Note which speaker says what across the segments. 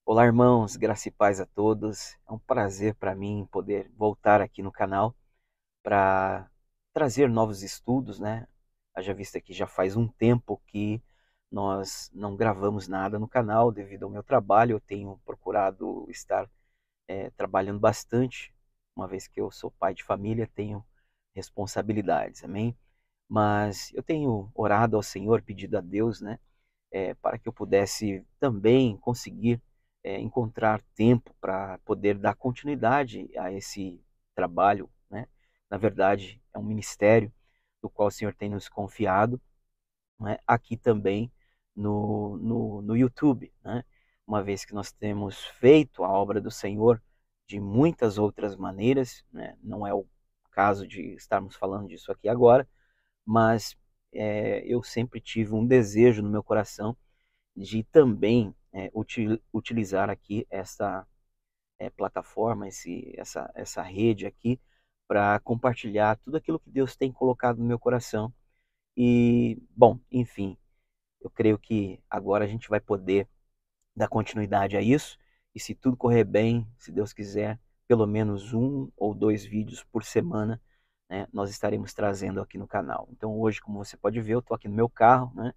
Speaker 1: Olá, irmãos, graça e paz a todos. É um prazer para mim poder voltar aqui no canal para trazer novos estudos, né? Haja vista que já faz um tempo que nós não gravamos nada no canal devido ao meu trabalho. Eu tenho procurado estar trabalhando bastante, uma vez que eu sou pai de família, tenho responsabilidades, amém? Mas eu tenho orado ao Senhor, pedido a Deus, né? Para que eu pudesse também conseguir encontrar tempo para poder dar continuidade a esse trabalho, né? Na verdade, é um ministério do qual o Senhor tem nos confiado, né? Aqui também no YouTube, né? Uma vez que nós temos feito a obra do Senhor de muitas outras maneiras, né? Não é o caso de estarmos falando disso aqui agora, mas eu sempre tive um desejo no meu coração de também utilizar aqui essa plataforma, essa rede aqui, para compartilhar tudo aquilo que Deus tem colocado no meu coração. E, bom, enfim, eu creio que agora a gente vai poder dar continuidade a isso. E se tudo correr bem, se Deus quiser, pelo menos um ou dois vídeos por semana, né, nós estaremos trazendo aqui no canal. Então hoje, como você pode ver, eu estou aqui no meu carro, né?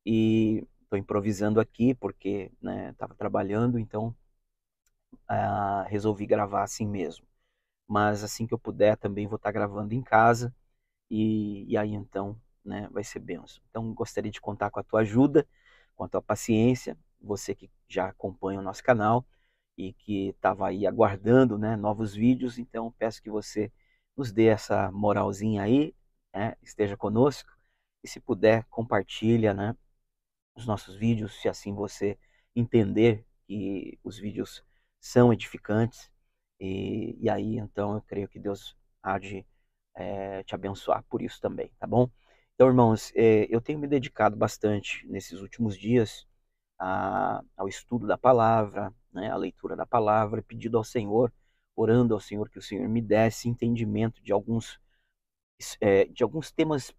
Speaker 1: E estou improvisando aqui porque estava trabalhando, então resolvi gravar assim mesmo. Mas assim que eu puder também vou estar gravando em casa e aí então vai ser benção. Então gostaria de contar com a tua ajuda, com a tua paciência, você que já acompanha o nosso canal e que estava aí aguardando novos vídeos, então peço que você nos dê essa moralzinha aí, esteja conosco e se puder compartilha, os nossos vídeos, se assim você entender que os vídeos são edificantes. E aí, então, eu creio que Deus há de te abençoar por isso também, tá bom? Então, irmãos, eu tenho me dedicado bastante nesses últimos dias ao estudo da palavra, à leitura da palavra, pedindo ao Senhor, orando ao Senhor que o Senhor me desse entendimento de alguns temas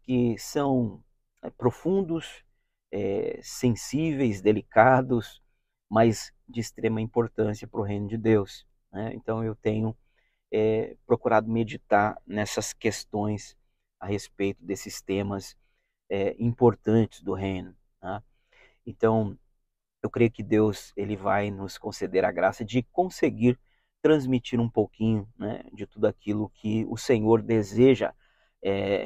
Speaker 1: que são profundos, sensíveis, delicados, mas de extrema importância para o reino de Deus, né? Então eu tenho procurado meditar nessas questões a respeito desses temas importantes do reino, tá? Então eu creio que Deus ele vai nos conceder a graça de conseguir transmitir um pouquinho, de tudo aquilo que o Senhor deseja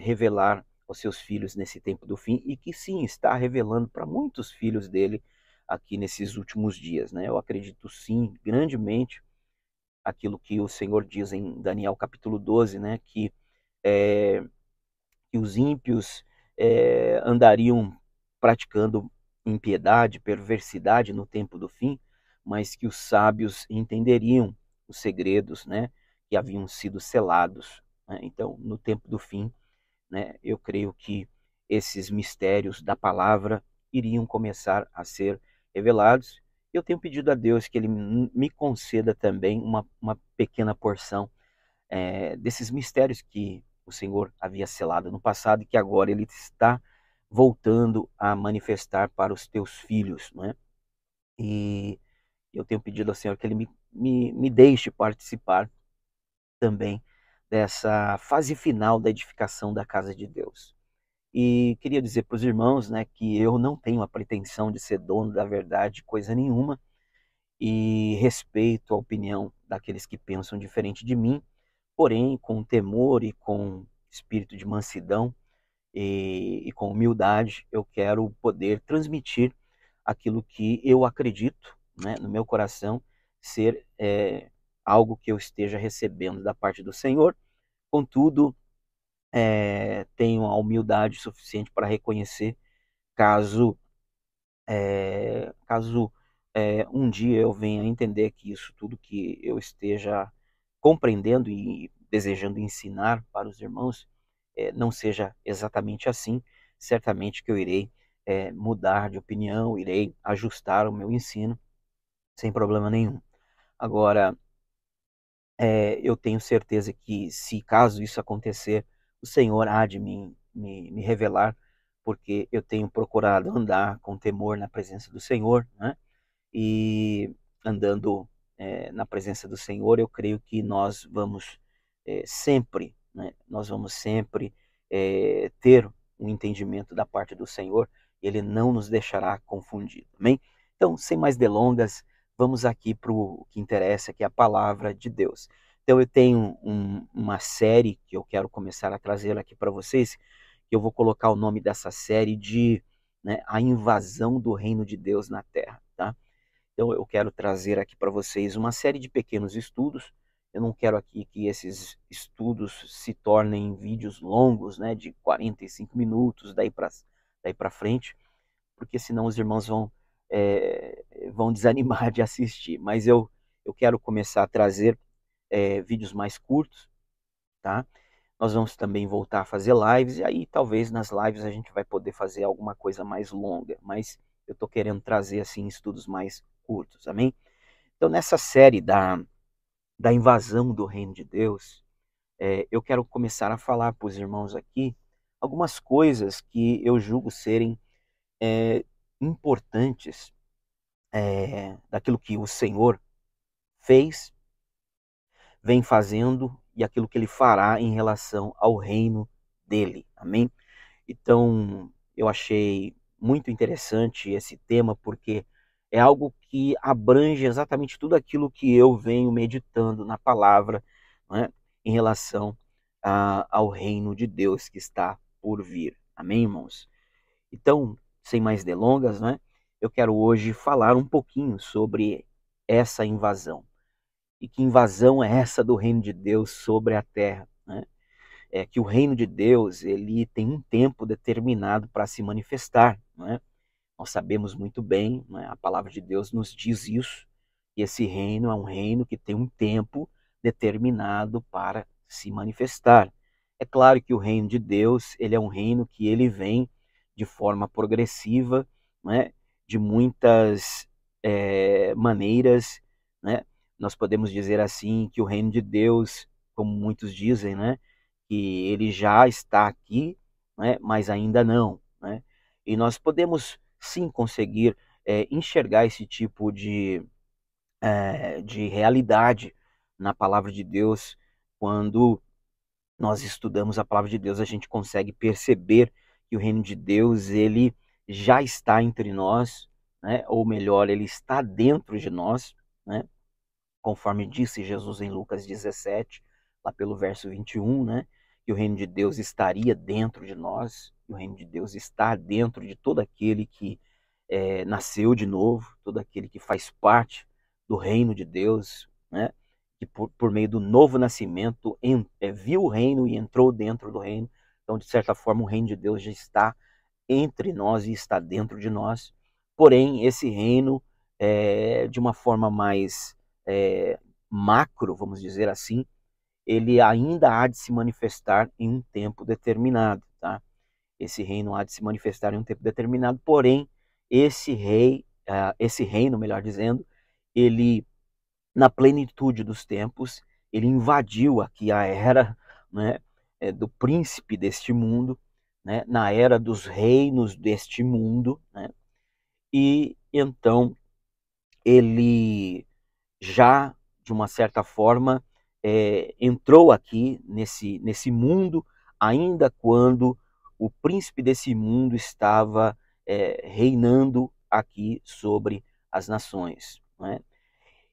Speaker 1: revelar aos seus filhos nesse tempo do fim e que sim está revelando para muitos filhos dele aqui nesses últimos dias, né? Eu acredito sim grandemente aquilo que o Senhor diz em Daniel capítulo 12, né? É, que os ímpios andariam praticando impiedade, perversidade no tempo do fim, mas que os sábios entenderiam os segredos, que haviam sido selados, né? Então, no tempo do fim, eu creio que esses mistérios da palavra iriam começar a ser revelados. Eu tenho pedido a Deus que Ele me conceda também uma pequena porção desses mistérios que o Senhor havia selado no passado e que agora Ele está voltando a manifestar para os teus filhos, não é? E eu tenho pedido ao Senhor que Ele me deixe participar também dessa fase final da edificação da casa de Deus. E queria dizer para os irmãos, que eu não tenho a pretensão de ser dono da verdade, coisa nenhuma, e respeito a opinião daqueles que pensam diferente de mim, porém, com temor e com espírito de mansidão e com humildade, eu quero poder transmitir aquilo que eu acredito, no meu coração, ser algo que eu esteja recebendo da parte do Senhor. Contudo, tenho a humildade suficiente para reconhecer caso um dia eu venha a entender que isso tudo que eu esteja compreendendo e desejando ensinar para os irmãos não seja exatamente assim, certamente que eu irei mudar de opinião, irei ajustar o meu ensino sem problema nenhum. Agora, eu tenho certeza que se caso isso acontecer, o Senhor há de me revelar, porque eu tenho procurado andar com temor na presença do Senhor, né? e andando na presença do Senhor, eu creio que nós vamos sempre, né, nós vamos sempre ter um entendimento da parte do Senhor, e Ele não nos deixará confundido, amém? Então, sem mais delongas, vamos aqui para o que interessa, que é a palavra de Deus. Então, eu tenho uma série que eu quero começar a trazer aqui para vocês, que eu vou colocar o nome dessa série de, né, A Invasão do Reino de Deus na Terra, tá? Então eu quero trazer aqui para vocês uma série de pequenos estudos. Eu não quero aqui que esses estudos se tornem vídeos longos, né, de 45 minutos, daí para frente, porque senão os irmãos vão desanimar de assistir. Mas eu quero começar a trazer vídeos mais curtos, tá? Nós vamos também voltar a fazer lives, e aí talvez nas lives a gente vai poder fazer alguma coisa mais longa, mas eu estou querendo trazer assim estudos mais curtos, amém? Então nessa série da invasão do reino de Deus, eu quero começar a falar para os irmãos aqui algumas coisas que eu julgo serem importantes daquilo que o Senhor fez, vem fazendo e aquilo que Ele fará em relação ao reino dele, amém? Então, eu achei muito interessante esse tema, porque é algo que abrange exatamente tudo aquilo que eu venho meditando na palavra, né, em relação ao reino de Deus que está por vir. Amém, irmãos? Então, sem mais delongas, né, eu quero hoje falar um pouquinho sobre essa invasão. E que invasão é essa do reino de Deus sobre a terra, né? É que o reino de Deus ele tem um tempo determinado para se manifestar, não é? Nós sabemos muito bem, não é? A palavra de Deus nos diz isso, que esse reino é um reino que tem um tempo determinado para se manifestar. É claro que o reino de Deus ele é um reino que ele vem de forma progressiva, não é? De muitas maneiras, né? Nós podemos dizer assim que o reino de Deus, como muitos dizem, né? Que ele já está aqui, né, mas ainda não, né? E nós podemos sim conseguir enxergar esse tipo de realidade na palavra de Deus. Quando nós estudamos a palavra de Deus, a gente consegue perceber que o reino de Deus ele já está entre nós, né? Ou melhor, ele está dentro de nós, né? Conforme disse Jesus em Lucas 17, lá pelo verso 21, né? Que o reino de Deus estaria dentro de nós, e o reino de Deus está dentro de todo aquele que nasceu de novo, todo aquele que faz parte do reino de Deus, né? Que por meio do novo nascimento viu o reino e entrou dentro do reino. Então, de certa forma, o reino de Deus já está entre nós e está dentro de nós. Porém, esse reino, de uma forma mais macro, vamos dizer assim, ele ainda há de se manifestar em um tempo determinado, tá? Esse reino há de se manifestar em um tempo determinado, porém, esse reino, melhor dizendo, ele, na plenitude dos tempos, ele invadiu aqui a era, né, do príncipe deste mundo, né, na era dos reinos deste mundo, né, e então ele já, de uma certa forma, entrou aqui nesse mundo, ainda quando o príncipe desse mundo estava reinando aqui sobre as nações, né?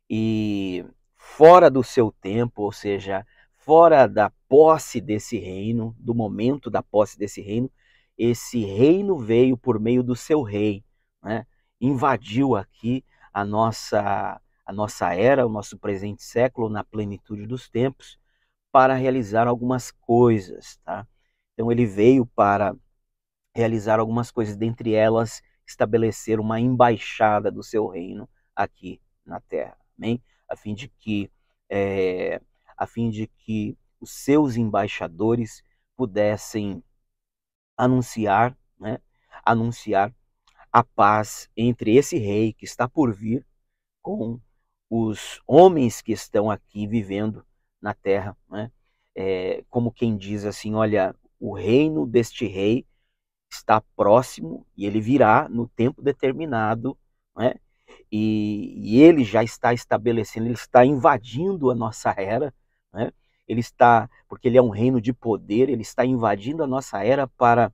Speaker 1: E fora do seu tempo, ou seja, fora da posse desse reino, do momento da posse desse reino, esse reino veio por meio do seu rei, né? Invadiu aqui a nossa era, o nosso presente século, na plenitude dos tempos, para realizar algumas coisas, tá? Então ele veio para realizar algumas coisas, dentre elas estabelecer uma embaixada do seu reino aqui na terra, amém? A fim de que, é, a fim de que os seus embaixadores pudessem anunciar, né? Anunciar a paz entre esse rei que está por vir com os homens que estão aqui vivendo na terra, né? Como quem diz assim, olha, o reino deste rei está próximo e ele virá no tempo determinado, né? e ele já está estabelecendo, ele está invadindo a nossa era, né? Ele está, porque ele é um reino de poder, ele está invadindo a nossa era para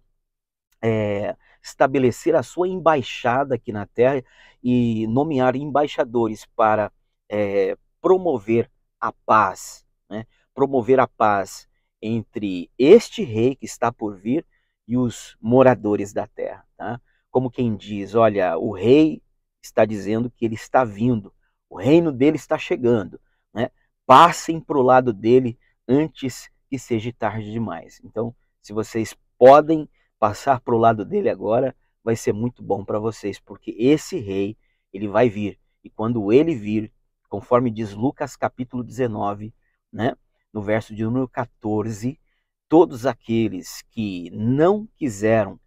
Speaker 1: estabelecer a sua embaixada aqui na Terra e nomear embaixadores para promover a paz, né? Promover a paz entre este rei que está por vir e os moradores da terra, tá? Como quem diz, olha, o rei está dizendo que ele está vindo, o reino dele está chegando, né? Passem para o lado dele antes que seja tarde demais. Então, se vocês podem passar para o lado dele agora, vai ser muito bom para vocês, porque esse rei, ele vai vir, e quando ele vir, conforme diz Lucas capítulo 19, né, no verso de número 14, todos aqueles que não quiseram,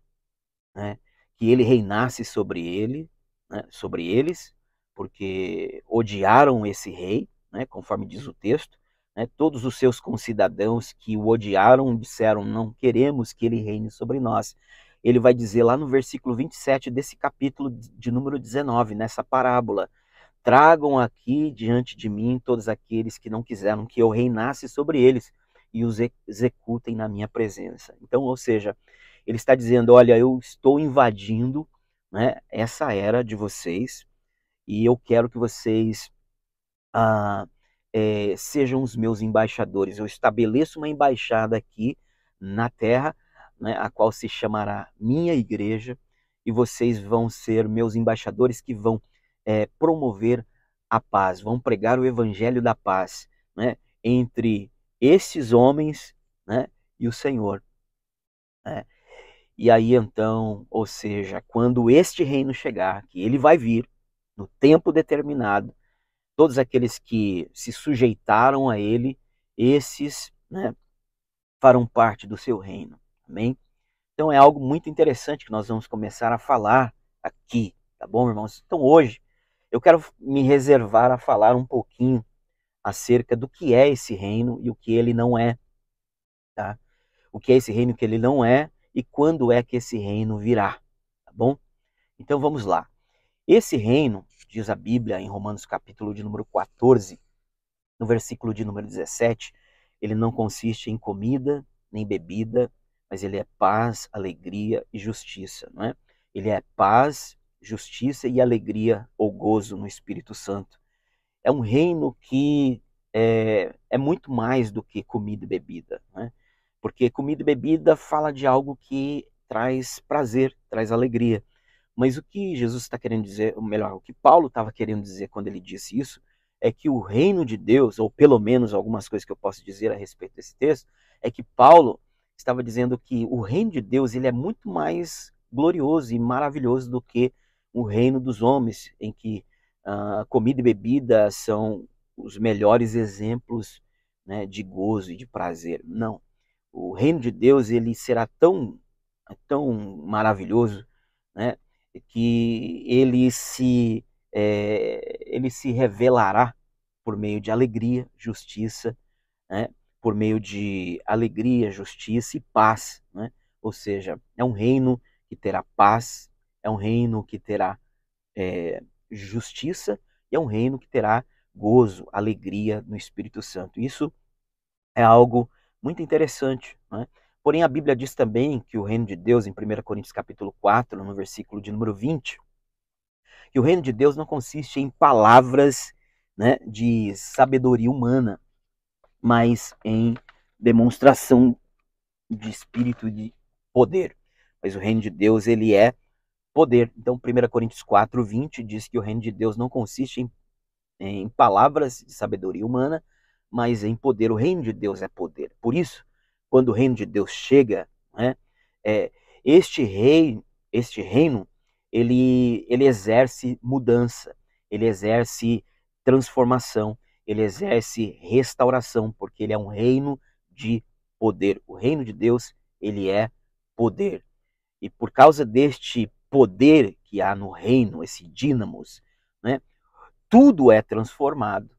Speaker 1: né, que ele reinasse sobre ele, né, sobre eles, porque odiaram esse rei, né, conforme diz o texto, né, todos os seus concidadãos que o odiaram disseram, não queremos que ele reine sobre nós. Ele vai dizer lá no versículo 27 desse capítulo de número 19, nessa parábola, tragam aqui diante de mim todos aqueles que não quiseram que eu reinasse sobre eles e os executem na minha presença. Então, ou seja, ele está dizendo, olha, eu estou invadindo, né, essa era de vocês e eu quero que vocês sejam os meus embaixadores. Eu estabeleço uma embaixada aqui na terra, né, a qual se chamará minha igreja, e vocês vão ser meus embaixadores que vão promover a paz, vão pregar o evangelho da paz, né, entre esses homens, né, e o Senhor. Né? E aí então, ou seja, quando este reino chegar, que ele vai vir no tempo determinado, todos aqueles que se sujeitaram a ele, esses, né, farão parte do seu reino. Amém? Então é algo muito interessante que nós vamos começar a falar aqui, tá bom, irmãos? Então hoje eu quero me reservar a falar um pouquinho acerca do que é esse reino e o que ele não é, tá? O que é esse reino que ele não é e quando é que esse reino virá, tá bom? Então vamos lá. Esse reino, diz a Bíblia em Romanos capítulo de número 14, no versículo de número 17, ele não consiste em comida nem bebida, mas ele é paz, alegria e justiça, não é? Ele é paz, justiça e alegria ou gozo no Espírito Santo. É um reino que é muito mais do que comida e bebida, né? Porque comida e bebida fala de algo que traz prazer, traz alegria. Mas o que Jesus está querendo dizer, ou melhor, o que Paulo estava querendo dizer quando ele disse isso, é que o reino de Deus, ou pelo menos algumas coisas que eu posso dizer a respeito desse texto, é que Paulo estava dizendo que o reino de Deus ele é muito mais glorioso e maravilhoso do que o reino dos homens, em que comida e bebida são os melhores exemplos, né, de gozo e de prazer. Não. O reino de Deus ele será tão maravilhoso, né, que ele se revelará por meio de alegria, justiça, né, por meio de alegria, justiça e paz, né? Ou seja, é um reino que terá paz, é um reino que terá justiça e é um reino que terá gozo, alegria no Espírito Santo. Isso é algo muito interessante, né? Porém, a Bíblia diz também que o reino de Deus, em 1 Coríntios capítulo 4, no versículo de número 20, que o reino de Deus não consiste em palavras, né, de sabedoria humana, mas em demonstração de espírito de poder. Mas o reino de Deus, ele é poder. Então, 1 Coríntios 4, 20 diz que o reino de Deus não consiste em palavras de sabedoria humana, mas em poder. O reino de Deus é poder. Por isso, quando o reino de Deus chega, né, é, este reino, ele exerce mudança, ele exerce transformação, ele exerce restauração, porque ele é um reino de poder. O reino de Deus, ele é poder. E por causa deste poder que há no reino, esse dínamos, né, tudo é transformado,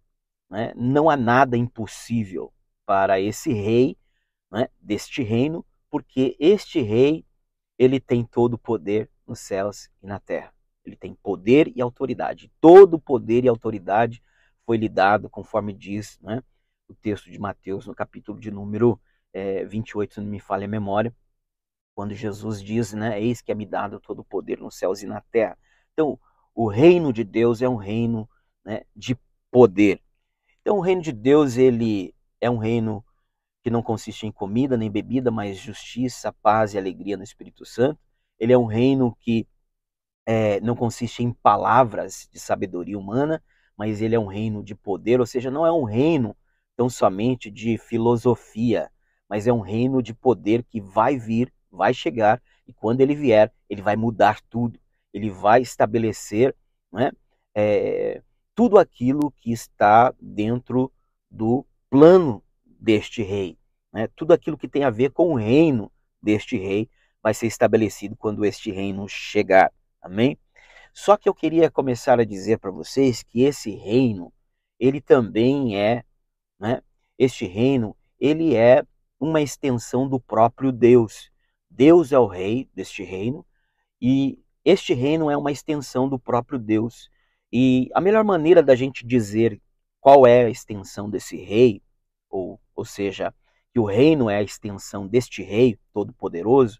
Speaker 1: né? Não há nada impossível para esse rei, né, deste reino, porque este rei ele tem todo o poder nos céus e na terra. ele tem poder e autoridade. Todo poder e autoridade foi lhe dado, conforme diz, né, o texto de Mateus, no capítulo de número 28, se não me falha a memória, quando Jesus diz, né, eis que é me dado todo o poder nos céus e na terra. Então, o reino de Deus é um reino, né, de poder. Então, o reino de Deus, ele é um reino que não consiste em comida nem bebida, mas justiça, paz e alegria no Espírito Santo. Ele é um reino que não consiste em palavras de sabedoria humana, mas ele é um reino de poder, ou seja, não é um reino tão somente de filosofia, mas é um reino de poder que vai vir, vai chegar, e quando ele vier, ele vai mudar tudo. Ele vai estabelecer, né, tudo aquilo que está dentro do plano deste rei. Né? Tudo aquilo que tem a ver com o reino deste rei vai ser estabelecido quando este reino chegar. Amém? Só que eu queria começar a dizer para vocês que esse reino, ele também é, né? Este reino, ele é uma extensão do próprio Deus. Deus é o rei deste reino e este reino é uma extensão do próprio Deus. E a melhor maneira da gente dizer qual é a extensão desse rei, ou seja, que o reino é a extensão deste rei todo-poderoso,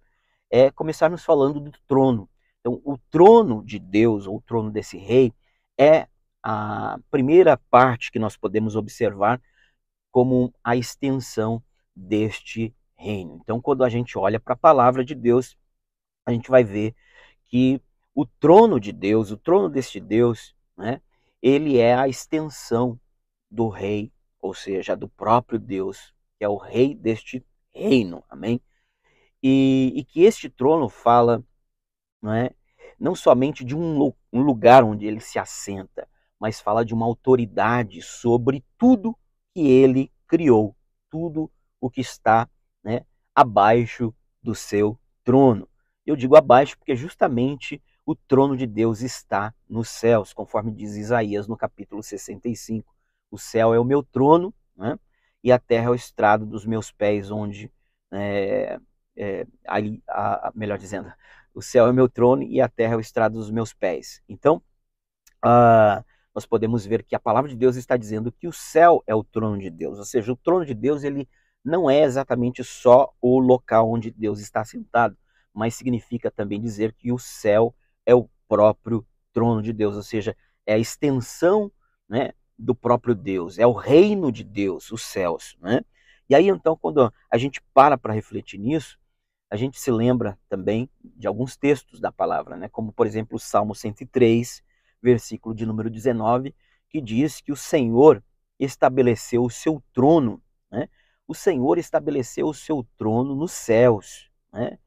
Speaker 1: é começarmos falando do trono. Então, o trono de Deus, ou o trono desse rei, é a primeira parte que nós podemos observar como a extensão deste reino. Então, quando a gente olha para a palavra de Deus, a gente vai ver que o trono de Deus, o trono deste Deus, né, ele é a extensão do rei, ou seja, do próprio Deus, que é o rei deste reino. Amém? E que este trono fala, não é, não somente de um lugar onde ele se assenta, mas fala de uma autoridade sobre tudo que ele criou, tudo o que está, né, abaixo do seu trono. Eu digo abaixo porque justamente o trono de Deus está nos céus, conforme diz Isaías no capítulo 65. O céu é o meu trono, né, e a terra é o estrado dos meus pés, onde, melhor dizendo, o céu é o meu trono e a terra é o estrado dos meus pés. Então, nós podemos ver que a palavra de Deus está dizendo que o céu é o trono de Deus. Ou seja, o trono de Deus, ele não é exatamente só o local onde Deus está sentado, mas significa também dizer que o céu é o próprio trono de Deus. Ou seja, é a extensão, né, do próprio Deus. É o reino de Deus, os céus. Né? E aí, então, quando a gente para refletir nisso, a gente se lembra também de alguns textos da palavra, né? Como, por exemplo, o Salmo 103, versículo de número 19, que diz que o Senhor estabeleceu o seu trono, né? O Senhor estabeleceu o seu trono nos céus, né?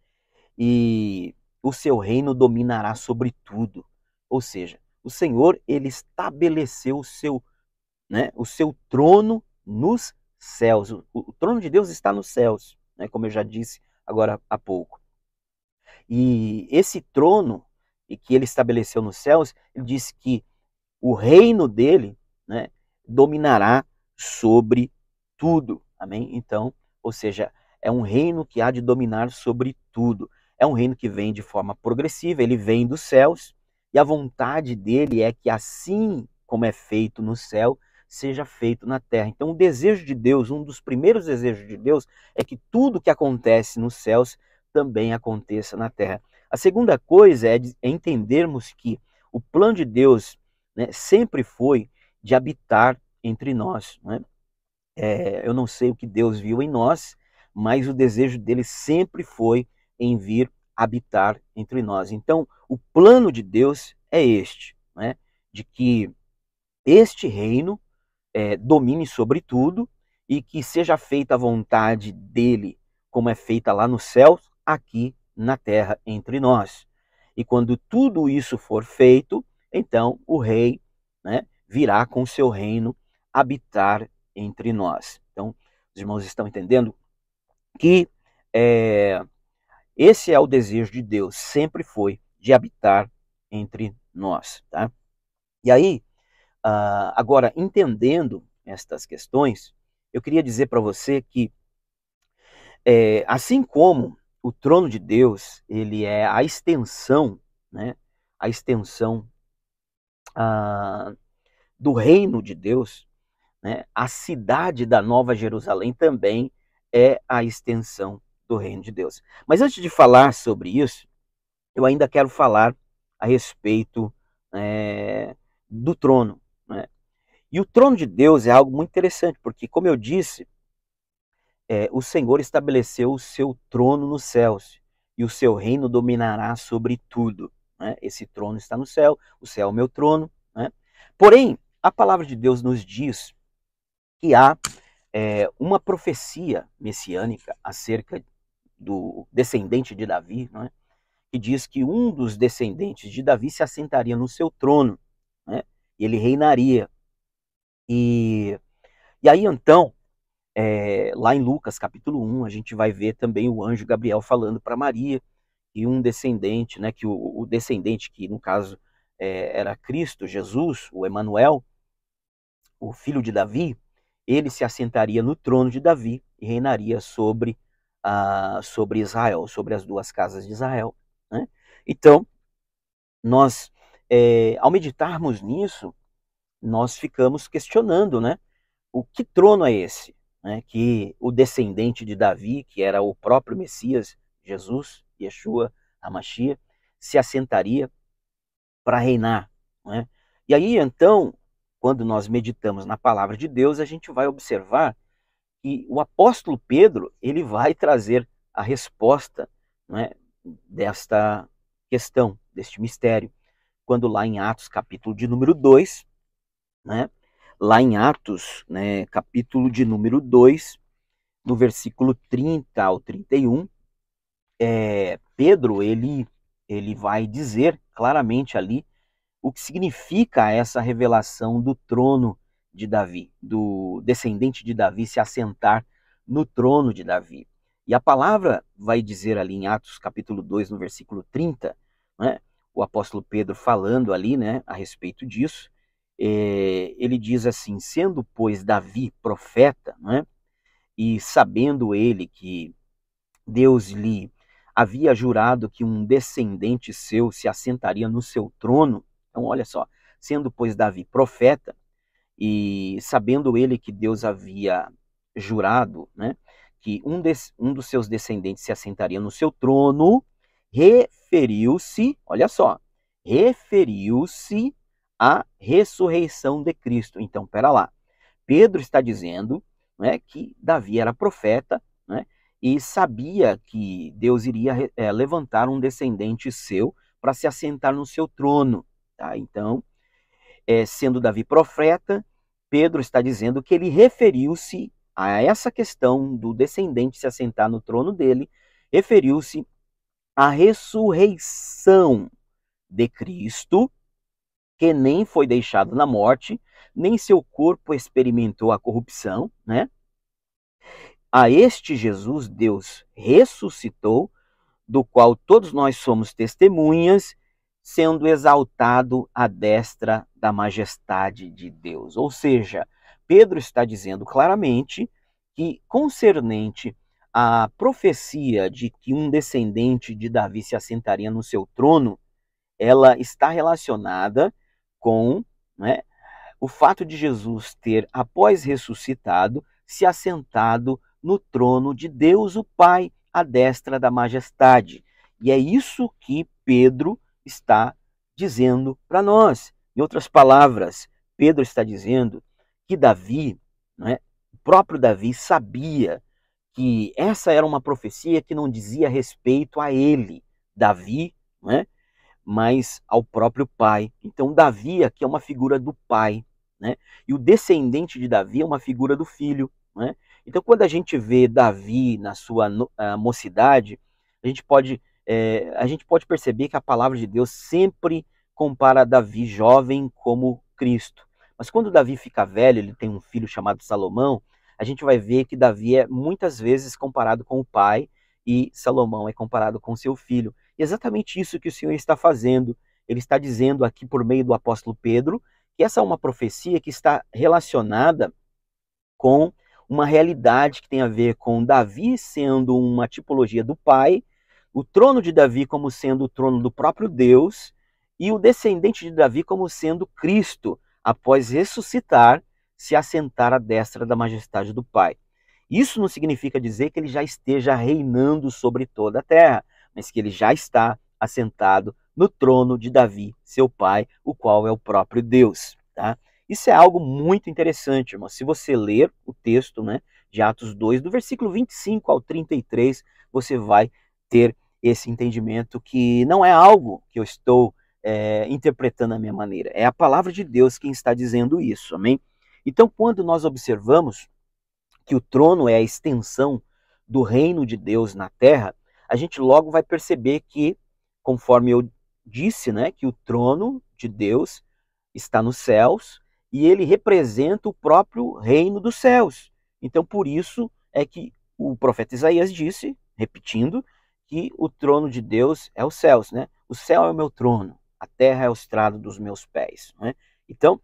Speaker 1: E o seu reino dominará sobre tudo. Ou seja, o Senhor, ele estabeleceu o seu trono nos céus. O trono de Deus está nos céus, né? Como eu já disse agora há pouco. E esse trono que ele estabeleceu nos céus, ele disse que o reino dele, né, dominará sobre tudo. Amém? Então, ou seja, é um reino que há de dominar sobre tudo. É um reino que vem de forma progressiva, ele vem dos céus, e a vontade dele é que assim como é feito no céu, seja feito na terra. Então, o desejo de Deus, um dos primeiros desejos de Deus, é que tudo que acontece nos céus também aconteça na terra. A segunda coisa é entendermos que o plano de Deus, né, sempre foi de habitar entre nós. Né? Eu não sei o que Deus viu em nós, mas o desejo dele sempre foi em vir habitar entre nós. Então, o plano de Deus é este, né, de que este reino domine sobre tudo e que seja feita a vontade dele, como é feita lá no céu, aqui na terra entre nós. E quando tudo isso for feito, então o rei, né, virá com o seu reino habitar entre nós. Então, os irmãos estão entendendo que esse é o desejo de Deus, sempre foi de habitar entre nós. Tá? E aí, agora, entendendo estas questões, eu queria dizer para você que, assim como o trono de Deus, ele é a extensão, né, a extensão do reino de Deus, né? A cidade da Nova Jerusalém também é a extensão do reino de Deus. Mas antes de falar sobre isso, eu ainda quero falar a respeito do trono, né? E o trono de Deus é algo muito interessante, porque, como eu disse, o Senhor estabeleceu o seu trono nos céus, e o seu reino dominará sobre tudo, né? Esse trono está no céu, o céu é o meu trono, né? Porém, a palavra de Deus nos diz que há uma profecia messiânica acerca do descendente de Davi, né? Que diz que um dos descendentes de Davi se assentaria no seu trono, né? E ele reinaria. E aí então, lá em Lucas capítulo 1, a gente vai ver também o anjo Gabriel falando para Maria que um descendente, né, que o descendente que no caso era Cristo, Jesus, o Emanuel, o filho de Davi, ele se assentaria no trono de Davi e reinaria sobre Israel, sobre as duas casas de Israel, né? Então, nós, ao meditarmos nisso, nós ficamos questionando, né? O que trono é esse? Né? Que o descendente de Davi, que era o próprio Messias, Jesus, Yeshua, Hamashia, se assentaria para reinar, né? E aí, então, quando nós meditamos na palavra de Deus, a gente vai observar que o apóstolo Pedro, ele vai trazer a resposta, né, desta questão, deste mistério, quando lá em Atos, capítulo de número 2, né, lá em Atos, né, capítulo de número 2, no versículo 30 ao 31, Pedro, ele vai dizer claramente ali o que significa essa revelação do trono de Davi, do descendente de Davi se assentar no trono de Davi. E a palavra vai dizer ali em Atos capítulo 2, no versículo 30, né, o apóstolo Pedro falando ali, né, a respeito disso, ele diz assim: sendo, pois, Davi profeta, né, e sabendo ele que Deus lhe havia jurado que um descendente seu se assentaria no seu trono. Então, olha só, sendo, pois, Davi profeta, e sabendo ele que Deus havia jurado, né, que um dos seus descendentes se assentaria no seu trono, referiu-se, olha só, referiu-se à ressurreição de Cristo. Então, pera lá, Pedro está dizendo, né, que Davi era profeta, né, e sabia que Deus iria levantar um descendente seu para se assentar no seu trono. Tá? Então, sendo Davi profeta, Pedro está dizendo que ele referiu-se a essa questão do descendente se assentar no trono dele, referiu-se à ressurreição de Cristo, que nem foi deixado na morte, nem seu corpo experimentou a corrupção, né? A este Jesus Deus ressuscitou, do qual todos nós somos testemunhas, sendo exaltado à destra da majestade de Deus. Ou seja, Pedro está dizendo claramente que, concernente à profecia de que um descendente de Davi se assentaria no seu trono, ela está relacionada com, né, o fato de Jesus ter, após ressuscitado, se assentado no trono de Deus o Pai, à destra da majestade. E é isso que Pedro está dizendo para nós. Em outras palavras, Pedro está dizendo que Davi, né, o próprio Davi, sabia que essa era uma profecia que não dizia respeito a ele, Davi, né, mas ao próprio pai. Então, Davi aqui é uma figura do pai, né? E o descendente de Davi é uma figura do filho, né? Então, quando a gente vê Davi na sua mocidade, a gente pode perceber que a palavra de Deus sempre compara Davi jovem como Cristo. Mas quando Davi fica velho, ele tem um filho chamado Salomão, a gente vai ver que Davi é muitas vezes comparado com o pai e Salomão é comparado com seu filho. E exatamente isso que o Senhor está fazendo. Ele está dizendo aqui por meio do apóstolo Pedro que essa é uma profecia que está relacionada com uma realidade que tem a ver com Davi sendo uma tipologia do pai, o trono de Davi como sendo o trono do próprio Deus, e o descendente de Davi como sendo Cristo, após ressuscitar, se assentar à destra da majestade do Pai. Isso não significa dizer que ele já esteja reinando sobre toda a terra, mas que ele já está assentado no trono de Davi, seu pai, o qual é o próprio Deus. Tá? Isso é algo muito interessante, irmão. Se você ler o texto, né, de Atos 2, do versículo 25 ao 33, você vai ter esse entendimento que não é algo que eu estou interpretando à minha maneira. É a palavra de Deus quem está dizendo isso, amém? Então, quando nós observamos que o trono é a extensão do reino de Deus na terra, a gente logo vai perceber que, conforme eu disse, né, que o trono de Deus está nos céus e ele representa o próprio reino dos céus. Então, por isso é que o profeta Isaías disse, repetindo, que o trono de Deus é os céus, né? O céu é o meu trono, a terra é o estrado dos meus pés, né? Então,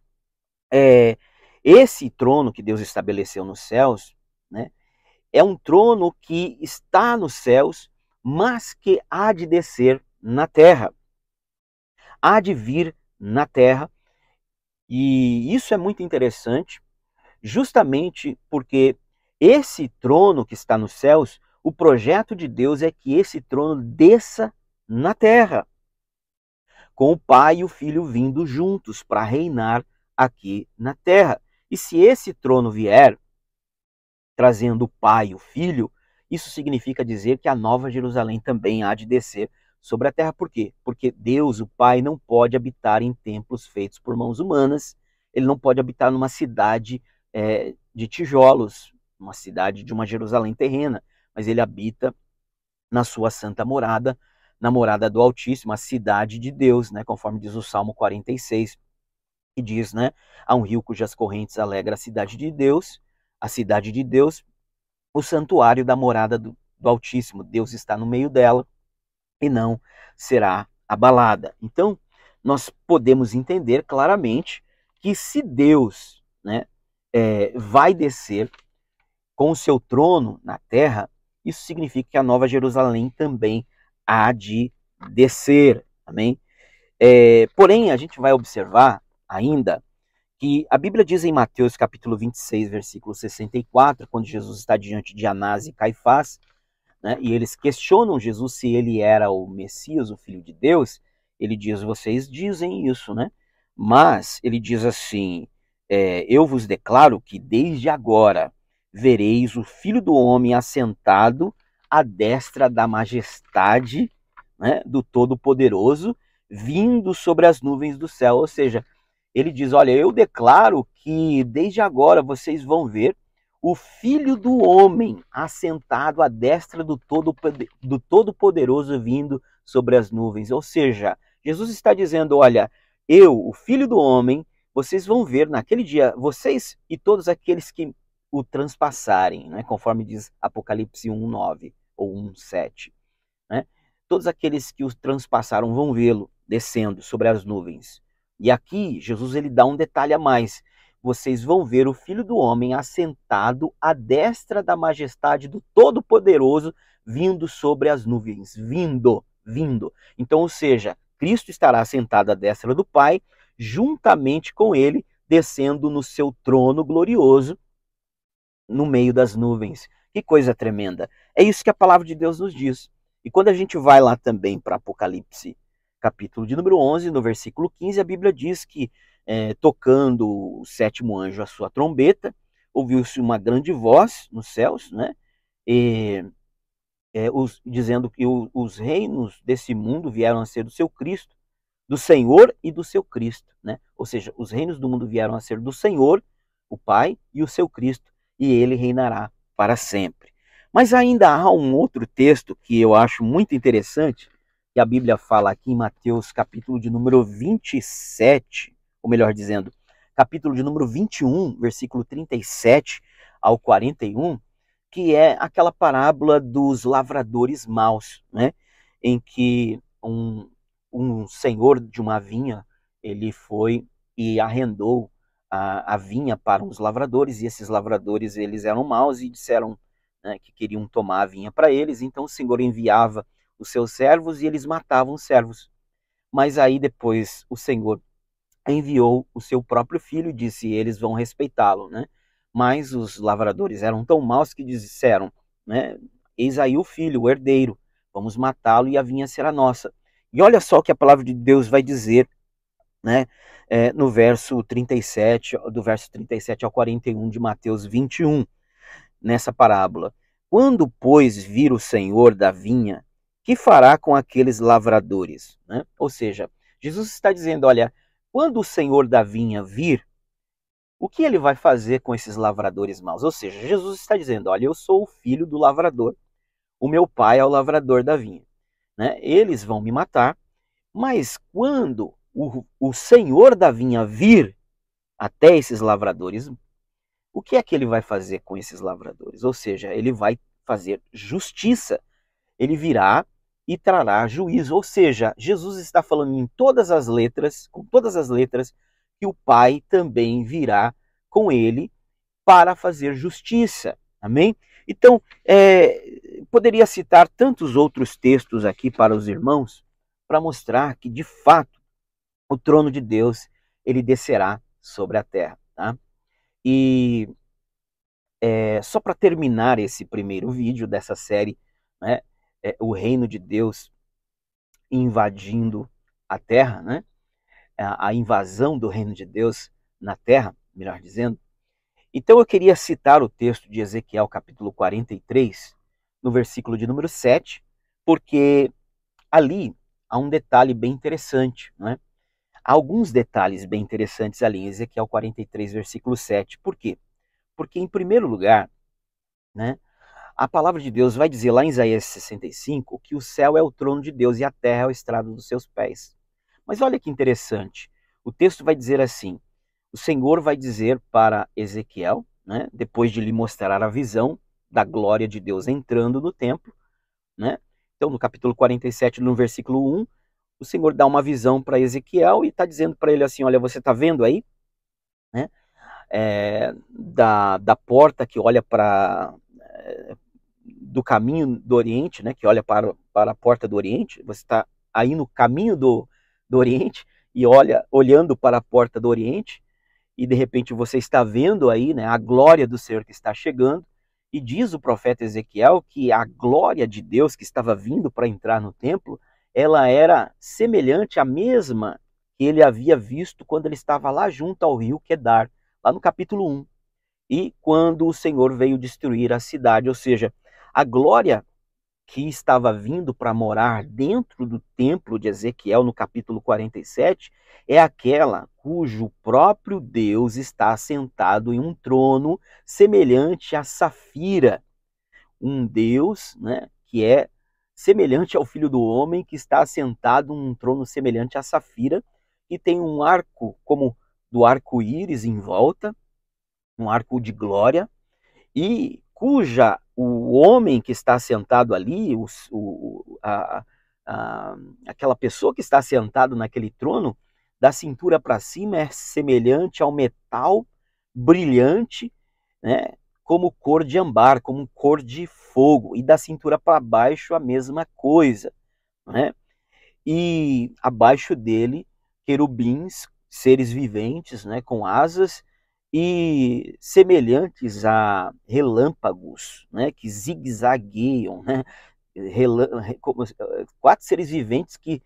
Speaker 1: esse trono que Deus estabeleceu nos céus, né, é um trono que está nos céus, mas que há de descer na terra. Há de vir na terra. E isso é muito interessante, justamente porque esse trono que está nos céus, o projeto de Deus é que esse trono desça na terra, com o Pai e o Filho vindo juntos para reinar aqui na terra. E se esse trono vier, trazendo o Pai e o Filho, isso significa dizer que a Nova Jerusalém também há de descer sobre a terra. Por quê? Porque Deus, o Pai, não pode habitar em templos feitos por mãos humanas, ele não pode habitar numa cidade de tijolos, uma cidade de uma Jerusalém terrena, mas ele habita na sua santa morada, na morada do Altíssimo, a cidade de Deus, né, conforme diz o Salmo 46, que diz, né, há um rio cujas correntes alegra a cidade de Deus, o santuário da morada do Altíssimo. Deus está no meio dela e não será abalada. Então, nós podemos entender claramente que se Deus, né, vai descer com o seu trono na terra, isso significa que a Nova Jerusalém também há de descer. Amém? Porém, a gente vai observar ainda que a Bíblia diz em Mateus capítulo 26, versículo 64, quando Jesus está diante de Anás e Caifás, né, e eles questionam Jesus se ele era o Messias, o Filho de Deus, ele diz, vocês dizem isso, né? Mas ele diz assim, eu vos declaro que desde agora vereis o Filho do Homem assentado à destra da majestade, né, do Todo-Poderoso, vindo sobre as nuvens do céu. Ou seja, ele diz, olha, eu declaro que desde agora vocês vão ver o Filho do Homem assentado à destra do Todo-Poderoso vindo sobre as nuvens. Ou seja, Jesus está dizendo, olha, eu, o Filho do Homem, vocês vão ver naquele dia, vocês e todos aqueles que o transpassarem, né, conforme diz Apocalipse 1:9 ou 1:7. Né? Todos aqueles que os transpassaram vão vê-lo descendo sobre as nuvens. E aqui, Jesus ele dá um detalhe a mais. Vocês vão ver o Filho do Homem assentado à destra da majestade do Todo-Poderoso, vindo sobre as nuvens. Vindo. Então, ou seja, Cristo estará sentado à destra do Pai, juntamente com ele, descendo no seu trono glorioso, no meio das nuvens. Que coisa tremenda. É isso que a palavra de Deus nos diz. E quando a gente vai lá também para Apocalipse, capítulo de número 11, no versículo 15, a Bíblia diz que, tocando o sétimo anjo a sua trombeta, ouviu-se uma grande voz nos céus, né? Dizendo que os reinos desse mundo vieram a ser do seu Cristo, do Senhor e do seu Cristo, né? Ou seja, os reinos do mundo vieram a ser do Senhor, o Pai, e o seu Cristo, e ele reinará para sempre. Mas ainda há um outro texto que eu acho muito interessante, que a Bíblia fala aqui em Mateus, capítulo de número 27, ou melhor dizendo, capítulo de número 21, versículo 37 ao 41, que é aquela parábola dos lavradores maus, né? Em que um senhor de uma vinha, ele foi e arrendou a vinha para uns lavradores, e esses lavradores eles eram maus e disseram, né, que queriam tomar a vinha para eles. Então o Senhor enviava os seus servos e eles matavam os servos. Mas aí depois o Senhor enviou o seu próprio filho e disse, eles vão respeitá-lo, né? Mas os lavradores eram tão maus que disseram, né? Eis aí o filho, o herdeiro, vamos matá-lo e a vinha será nossa. E olha só o que a palavra de Deus vai dizer, né? No verso 37, do verso 37 ao 41 de Mateus 21, nessa parábola. Quando, pois, vir o Senhor da vinha, que fará com aqueles lavradores? Né? Ou seja, Jesus está dizendo, olha, quando o Senhor da vinha vir, o que ele vai fazer com esses lavradores maus? Ou seja, Jesus está dizendo, olha, eu sou o filho do lavrador, o meu pai é o lavrador da vinha. Né? Eles vão me matar, mas quando o Senhor da vinha vir até esses lavradores, o que é que ele vai fazer com esses lavradores? Ou seja, ele vai fazer justiça. Ele virá e trará juízo. Ou seja, Jesus está falando em todas as letras, com todas as letras, que o Pai também virá com ele para fazer justiça. Amém? Então, poderia citar tantos outros textos aqui para os irmãos, para mostrar que, de fato, o trono de Deus, ele descerá sobre a terra. Tá? E só para terminar esse primeiro vídeo dessa série, né, o reino de Deus invadindo a terra, né, a invasão do reino de Deus na terra, melhor dizendo. Então eu queria citar o texto de Ezequiel capítulo 43, no versículo de número 7, porque ali há um detalhe bem interessante, né? Há alguns detalhes bem interessantes ali em Ezequiel 43, versículo 7. Por quê? Porque, em primeiro lugar, né, a palavra de Deus vai dizer lá em Isaías 65 que o céu é o trono de Deus e a terra é o estrado dos seus pés. Mas olha que interessante, o texto vai dizer assim, o Senhor vai dizer para Ezequiel, né, depois de lhe mostrar a visão da glória de Deus entrando no templo, né? Então no capítulo 47, no versículo 1, o Senhor dá uma visão para Ezequiel e está dizendo para ele assim, olha, você está vendo aí? Né? Da porta que olha para do caminho do Oriente, né, que olha para a porta do Oriente, você está aí no caminho do Oriente e olhando para a porta do Oriente, e de repente você está vendo aí, né, a glória do Senhor que está chegando, e diz o profeta Ezequiel que a glória de Deus que estava vindo para entrar no templo, ela era semelhante à mesma que ele havia visto quando ele estava lá junto ao rio Quedar, lá no capítulo 1. E quando o Senhor veio destruir a cidade, ou seja, a glória que estava vindo para morar dentro do templo de Ezequiel, no capítulo 47, é aquela cujo próprio Deus está assentado em um trono semelhante a safira. Um Deus, né, que é semelhante ao Filho do Homem, que está assentado em um trono semelhante a safira, e tem um arco como do arco-íris em volta, um arco de glória, e o homem que está sentado ali, aquela pessoa que está sentado naquele trono, da cintura para cima é semelhante ao metal brilhante, né, como cor de âmbar, como cor de fogo, e da cintura para baixo a mesma coisa, né? E abaixo dele querubins, seres viventes, né, com asas, e semelhantes a relâmpagos, né, que zigue-zagueiam, né, quatro seres viventes que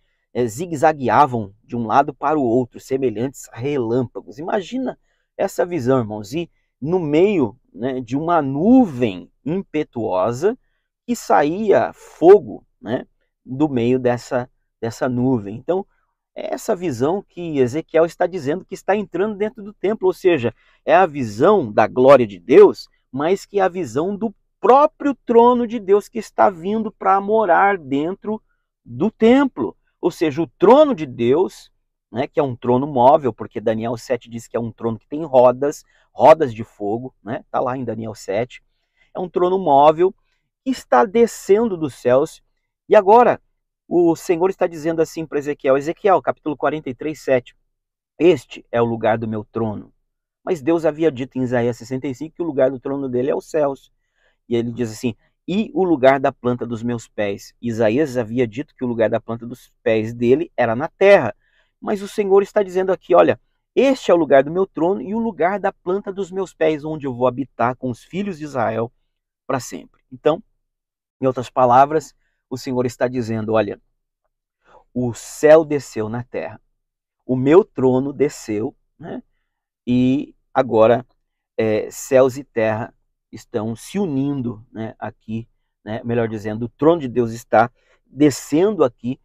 Speaker 1: zigue-zagueavam de um lado para o outro, semelhantes a relâmpagos. Imagina essa visão, irmãos, e no meio, né, de uma nuvem impetuosa que saía fogo, né, do meio dessa nuvem. Então, é essa visão que Ezequiel está dizendo que está entrando dentro do templo, ou seja, é a visão da glória de Deus, mas que é a visão do próprio trono de Deus que está vindo para morar dentro do templo. Ou seja, o trono de Deus, né, que é um trono móvel, porque Daniel 7 diz que é um trono que tem rodas de fogo, né? Está lá em Daniel 7. É um trono móvel que está descendo dos céus. E agora, o Senhor está dizendo assim para Ezequiel, Ezequiel, capítulo 43, 7, este é o lugar do meu trono. Mas Deus havia dito em Isaías 65 que o lugar do trono dele é os céus. E ele diz assim, e o lugar da planta dos meus pés. Isaías havia dito que o lugar da planta dos pés dele era na terra. Mas o Senhor está dizendo aqui, olha, este é o lugar do meu trono e o lugar da planta dos meus pés, onde eu vou habitar com os filhos de Israel para sempre. Então, em outras palavras, o Senhor está dizendo, olha, o céu desceu na terra, o meu trono desceu, né? E agora céus e terra estão se unindo, né, aqui, né, melhor dizendo, o trono de Deus está descendo aqui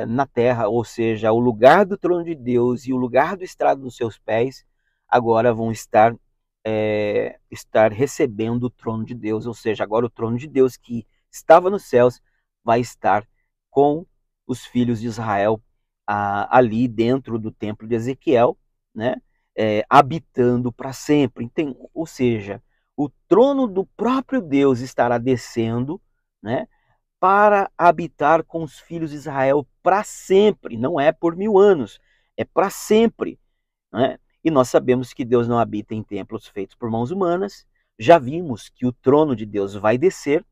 Speaker 1: na terra, ou seja, o lugar do trono de Deus e o lugar do estrado dos seus pés agora vão estar recebendo o trono de Deus, ou seja, agora o trono de Deus que estava nos céus vai estar com os filhos de Israel ali dentro do templo de Ezequiel, né? Habitando para sempre. Ou seja, o trono do próprio Deus estará descendo, né, para habitar com os filhos de Israel para sempre. Não é por 1000 anos, é para sempre. Né? E nós sabemos que Deus não habita em templos feitos por mãos humanas. Já vimos que o trono de Deus vai descer,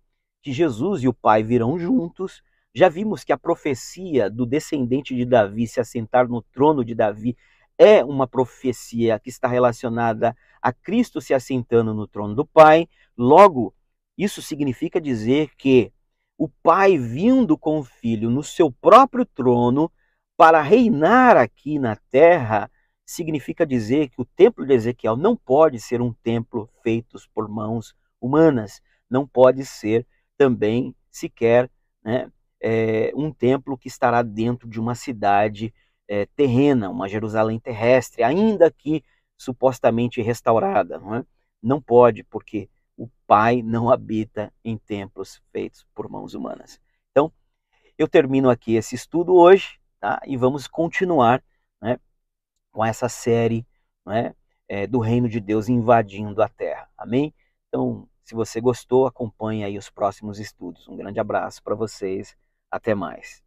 Speaker 1: que Jesus e o Pai virão juntos. Já vimos que a profecia do descendente de Davi se assentar no trono de Davi é uma profecia que está relacionada a Cristo se assentando no trono do Pai. Logo, isso significa dizer que o Pai vindo com o Filho no seu próprio trono para reinar aqui na terra, significa dizer que o templo de Ezequiel não pode ser um templo feito por mãos humanas, não pode ser também sequer, né, um templo que estará dentro de uma cidade terrena, uma Jerusalém terrestre, ainda que supostamente restaurada. Não é? Não pode, porque o Pai não habita em templos feitos por mãos humanas. Então, eu termino aqui esse estudo hoje, tá? E vamos continuar, né, com essa série, né, do reino de Deus invadindo a terra. Amém? Então, se você gostou, acompanhe aí os próximos estudos. Um grande abraço para vocês. Até mais.